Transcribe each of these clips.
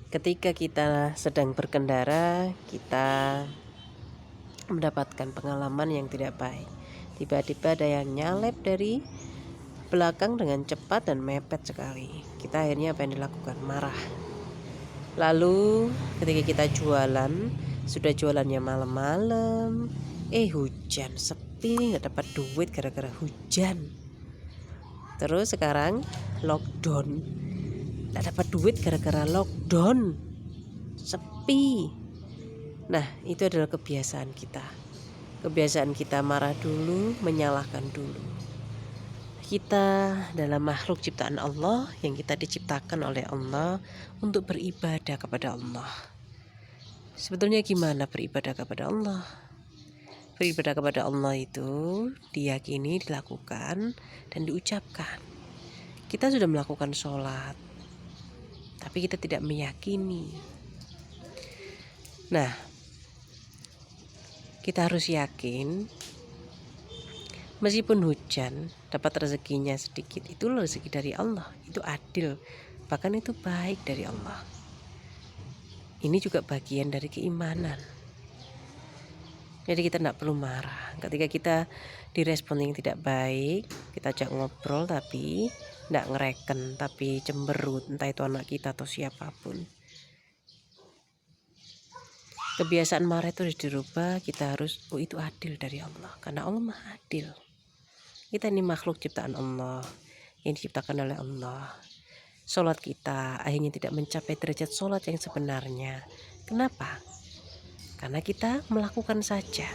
Ketika kita sedang berkendara, kita mendapatkan pengalaman yang tidak baik. Tiba-tiba ada yang nyalep dari belakang dengan cepat dan mepet sekali. Kita akhirnya apa yang dilakukan? Marah. Lalu ketika kita jualan, sudah jualannya malam-malam, hujan, sepi, nggak dapat duit gara-gara hujan. Terus sekarang lockdown, nggak dapat duit gara-gara lockdown, sepi. Nah, itu adalah kebiasaan kita. Kebiasaan kita marah dulu, menyalahkan dulu. Kita adalah makhluk ciptaan Allah yang kita diciptakan oleh Allah untuk beribadah kepada Allah. Sebetulnya gimana beribadah kepada Allah? Beribadah kepada Allah itu diyakini, dilakukan, dan diucapkan. Kita sudah melakukan sholat, tapi kita tidak meyakini. Nah, kita harus yakin meskipun hujan, dapat rezekinya sedikit, itu rezeki dari Allah, itu adil, bahkan itu baik dari Allah. Ini juga bagian dari keimanan. Jadi kita tidak perlu marah. Ketika kita direspon yang tidak baik, kita ajak ngobrol tapi tidak ngereken, tapi cemberut, entah itu anak kita atau siapapun. Kebiasaan marah itu harus dirubah. Kita harus, itu adil dari Allah, karena Allah Maha Adil. Kita ini makhluk ciptaan Allah yang diciptakan oleh Allah. Sholat kita akhirnya tidak mencapai derajat sholat yang sebenarnya. Kenapa? Karena kita melakukan saja.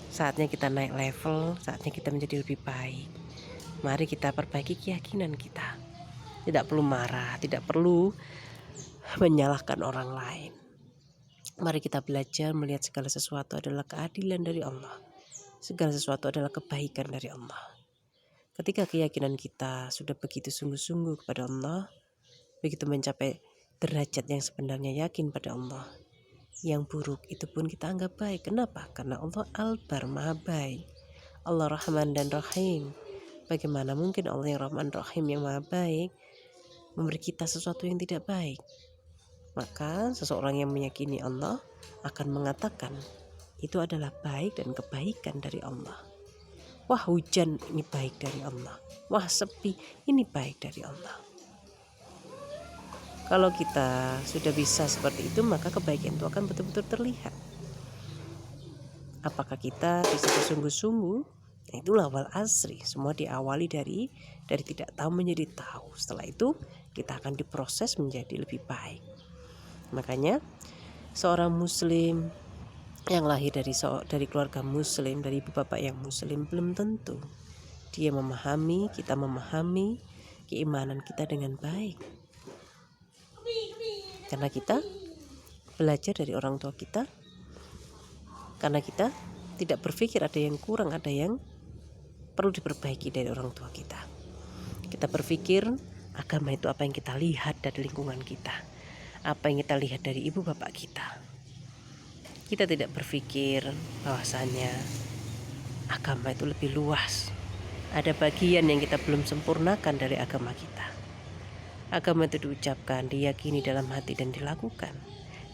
Saatnya kita naik level, saatnya kita menjadi lebih baik. Mari kita perbaiki keyakinan kita. Tidak perlu marah, tidak perlu menyalahkan orang lain. Mari kita belajar melihat segala sesuatu adalah keadilan dari Allah. Segala sesuatu adalah kebaikan dari Allah. Ketika keyakinan kita sudah begitu sungguh-sungguh kepada Allah, begitu mencapai derajat yang sebenarnya yakin pada Allah, yang buruk itu pun kita anggap baik. Kenapa? Karena Allah Al-Bar, Maha Baik. Allah Rahman dan Rahim. Bagaimana mungkin Allah yang Rahman Rahim yang Maha Baik memberi kita sesuatu yang tidak baik? Maka seseorang yang meyakini Allah akan mengatakan itu adalah baik dan kebaikan dari Allah. Wah, hujan, ini baik dari Allah. Wah, sepi, ini baik dari Allah. Kalau kita sudah bisa seperti itu, maka kebaikan itu akan betul-betul terlihat. Apakah kita bisa bersungguh-sungguh? Nah, itulah wal asri. Semua diawali dari tidak tahu menjadi tahu. Setelah itu kita akan diproses menjadi lebih baik. Makanya seorang muslim yang lahir dari keluarga muslim, dari ibu bapak yang muslim, belum tentu dia memahami, kita memahami keimanan kita dengan baik. Karena kita belajar dari orang tua kita, karena kita tidak berpikir ada yang kurang, ada yang perlu diperbaiki dari orang tua kita. Kita berpikir agama itu apa yang kita lihat dari lingkungan kita, apa yang kita lihat dari ibu bapak kita. Kita tidak berpikir bahwasanya agama itu lebih luas. Ada bagian yang kita belum sempurnakan dari agama kita. Agama itu diucapkan, diyakini dalam hati dan dilakukan.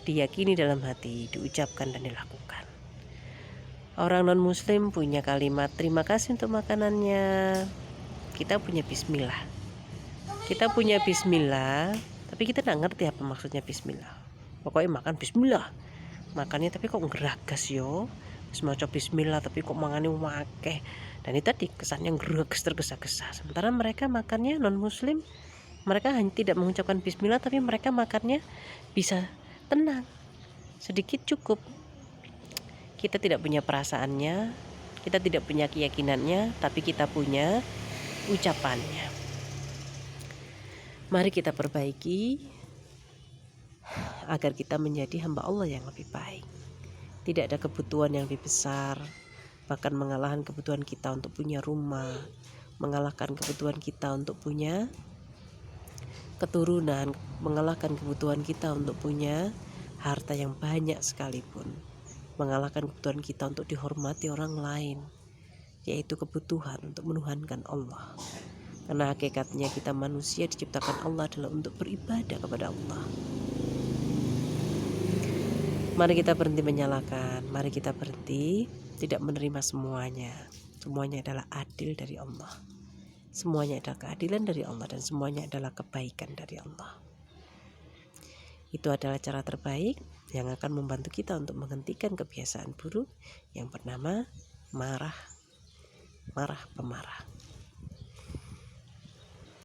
Diyakini dalam hati, diucapkan dan dilakukan. Orang non-muslim punya kalimat terima kasih untuk makanannya. Kita punya bismillah. Kita punya bismillah, tapi kita tidak ngerti apa maksudnya bismillah. Pokoknya makan bismillah. Makannya tapi kok ngeragas yo. Semacam bismillah tapi kok makannya wakeh. Dan itu tadi kesannya ngeragas, tergesa-gesa. Sementara mereka makannya non-muslim, mereka hanya tidak mengucapkan bismillah, tapi mereka makannya bisa tenang. Sedikit cukup. Kita tidak punya perasaannya, kita tidak punya keyakinannya, tapi kita punya ucapannya. Mari kita perbaiki agar kita menjadi hamba Allah yang lebih baik. Tidak ada kebutuhan yang lebih besar, bahkan mengalahkan kebutuhan kita untuk punya rumah, mengalahkan kebutuhan kita untuk punya keturunan, mengalahkan kebutuhan kita untuk punya harta yang banyak sekalipun, mengalahkan kebutuhan kita untuk dihormati orang lain, yaitu kebutuhan untuk menuhankan Allah. Karena hakikatnya kita manusia diciptakan Allah adalah untuk beribadah kepada Allah. Mari kita berhenti menyalahkan, mari kita berhenti tidak menerima semuanya. Semuanya adalah adil dari Allah. Semuanya adalah keadilan dari Allah dan semuanya adalah kebaikan dari Allah. Itu adalah cara terbaik yang akan membantu kita untuk menghentikan kebiasaan buruk yang bernama marah pemarah.